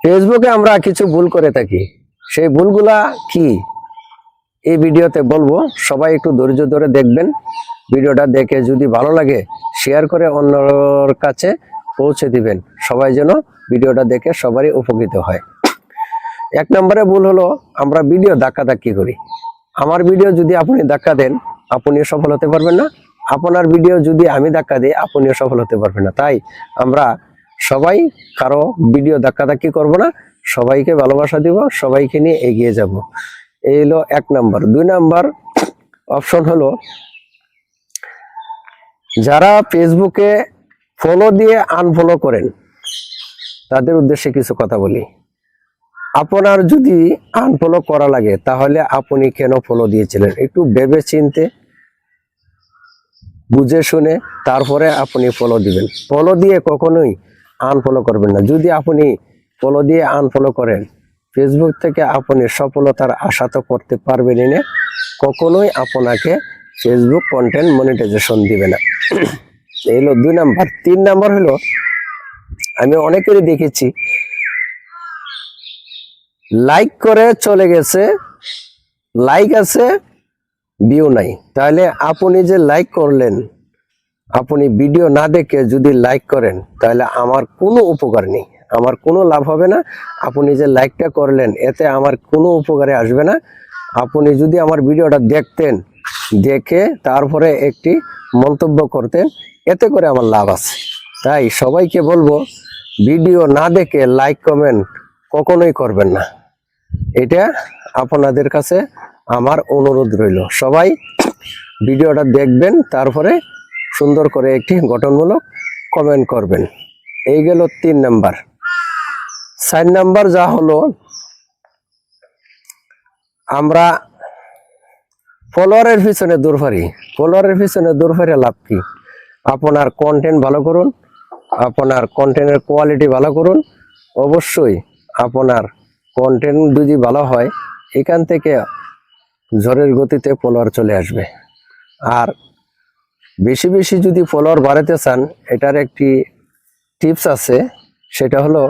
ফেসবুকে আমরা কিছু ভুল করে থাকি, সেই ভুলগুলা কি এই ভিডিওতে বলবো। সবাই একটু ধৈর্য ধরে দেখবেন। ভিডিওটা দেখে যদি ভালো লাগে শেয়ার করে অন্যর কাছে পৌঁছে দিবেন, সবাই যেন ভিডিওটা দেখে সবারই উপকৃত হয়। 1 নম্বরে ভুল হলো আমরা ভিডিও ধাক্কাধাক্কি করি। আমার ভিডিও যদি আপনি ধাক্কা দেন আপনিও সফল হতে পারবেন না, আপনার ভিডিও যদি আমি ধাক্কা দিই আপনিও সফল হতে পারবেন না। তাই আমরা সবাই কারো ভিডিও ধাক্কাধাক্কি করব না, সবাইকে ভালোবাসা দিব, সবাইকে নিয়ে এগিয়ে যাব। এই হলো 1 নম্বর। 2 নম্বর অপশন হলো যারা ফেসবুকে ফলো দিয়ে আনফলো করেন তাদের উদ্দেশ্যে কিছু কথা বলি। আপনার যদি আনফলো করা লাগে তাহলে আপনি কেন ফলো দিয়েছিলেন, একটু ভেবে চিন্তে বুঝে শুনে তারপরে আপনি ফলো দিবেন। ফলো দিয়ে কখনোই আনফলো করবেন না। যদি আপনি ফলো দিয়ে আনফলো করেন ফেসবুক থেকে আপনি সফলতার আশা তো করতে পারবেনই না, কখনোই আপনাকে ফেসবুক কন্টেন্ট মনিটাইজেশন দিবে না। এই হলো 2 নম্বর। 3 নম্বর হলো আমি অনেকেরই দেখেছি লাইক করে চলে গেছে, লাইক আছে ভিউ নাই। তাহলে আপনি যে লাইক করলেন, আপনি ভিডিও না দেখে যদি লাইক করেন তাহলে আমার কোনো উপকার নেই, আমার কোনো লাভ হবে না। আপনি যে লাইকটা করলেন এতে আমার কোনো উপকারে আসবে না। আপনি যদি আমার ভিডিওটা দেখতেন, দেখে তারপরে একটি মন্তব্য করতেন, এতে করে আমার লাভ আছে। তাই সবাইকে বলবো ভিডিও না দেখে লাইক কমেন্ট কখনোই করবেন না। এটা আপনাদের কাছে আমার অনুরোধ রইল। সবাই ভিডিওটা দেখবেন, তারপরে সুন্দর করে একটি গঠনমূলক কমেন্ট করবেন। এই গেল 3 নাম্বার। 4 নাম্বার যা হলো আমরা ফলোয়ারের পিছনে দৌড়াই। ফলোয়ারের পিছনে দৌড়াইলে লাভ কি? আপনার কন্টেন্ট ভালো করুন, আপনার কন্টেন্টের কোয়ালিটি ভালো করুন। অবশ্যই আপনার কন্টেন্ট যদি ভালো হয় এখান থেকে ঝড়ের গতিতে ফলোয়ার চলে আসবে। আর বেশি বেশি যদি ফলোয়ার বাড়াতে চান এটার একটি টিপস আছে, সেটা হলো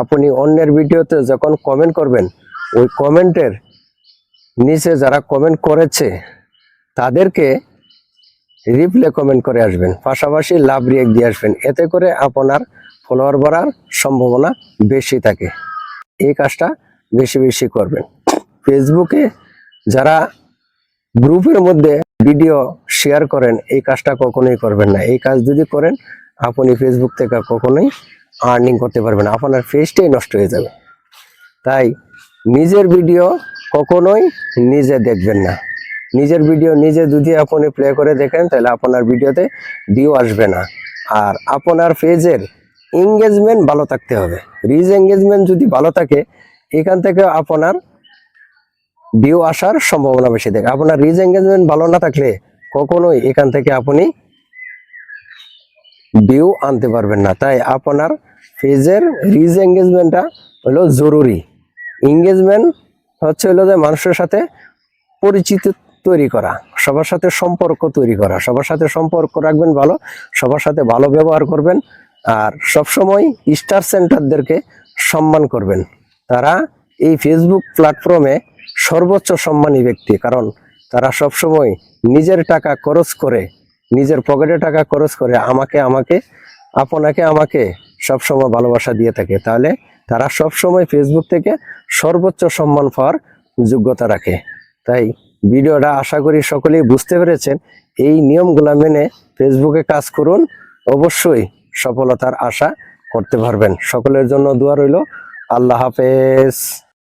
আপনি অন্যের ভিডিওতে যখন কমেন্ট করবেন ওই কমেন্টের নিচে যারা কমেন্ট করেছে তাদেরকে রিপ্লে কমেন্ট করে আসবেন, পাশাপাশি লাভ রিয়েক্ট দিয়ে আসবেন। এতে করে আপনার ফলোয়ার বাড়ার সম্ভাবনা বেশি থাকে। এই কাজটা বেশি বেশি করবেন। ফেসবুকে যারা গ্রুপের মধ্যে ভিডিও শেয়ার করেন এই কাজটা কখনোই করবেন না। এই কাজ যদি করেন আপনি ফেসবুক থেকে কখনোই আর্নিং করতে পারবেন না, আপনার ফেসটাই নষ্ট হয়ে যাবে। তাই নিজের ভিডিও কখনোই নিজে দেখবেন না। নিজের ভিডিও নিজে যদি আপনি প্লে করে দেখেন তাহলে আপনার ভিডিওতে ভিউ আসবে না। আর আপনার পেজের এঙ্গেজমেন্ট ভালো থাকতে হবে। রিচ এঙ্গেজমেন্ট যদি ভালো থাকে এখান থেকে আপনার ভিউ আসার সম্ভাবনা বেশি থাকে। আপনার রিচ এঙ্গেজমেন্ট ভালো না থাকলে কখনোই এখান থেকে আপনি ভিউ আনতে পারবেন না। তাই আপনার পেজের রিচ এঙ্গেজমেন্টটা হলো জরুরি। এঙ্গেজমেন্ট হচ্ছে হলো যে মানুষের সাথে পরিচিত তৈরি করা, সবার সাথে সম্পর্ক তৈরি করা। সবার সাথে সম্পর্ক রাখবেন ভালো, সবার সাথে ভালো ব্যবহার করবেন। আর সবসময় স্টার সেন্টারদেরকে সম্মান করবেন। তারা এই ফেসবুক প্ল্যাটফর্মে সর্বোচ্চ সম্মানী ব্যক্তি, কারণ তারা সবসময় নিজের টাকা খরচ করে, নিজের পকেটে টাকা খরচ করে আপনাকে সবসময় ভালোবাসা দিয়ে থাকে। তাহলে তারা সবসময় ফেসবুক থেকে সর্বোচ্চ সম্মান পাওয়ার যোগ্যতা রাখে। তাই ভিডিওটা আশা করি সকলেই বুঝতে পেরেছেন। এই নিয়মগুলো মেনে ফেসবুকে কাজ করুন, অবশ্যই সফলতার আশা করতে পারবেন। সকলের জন্য দোয়া রইল। আল্লাহ হাফেজ।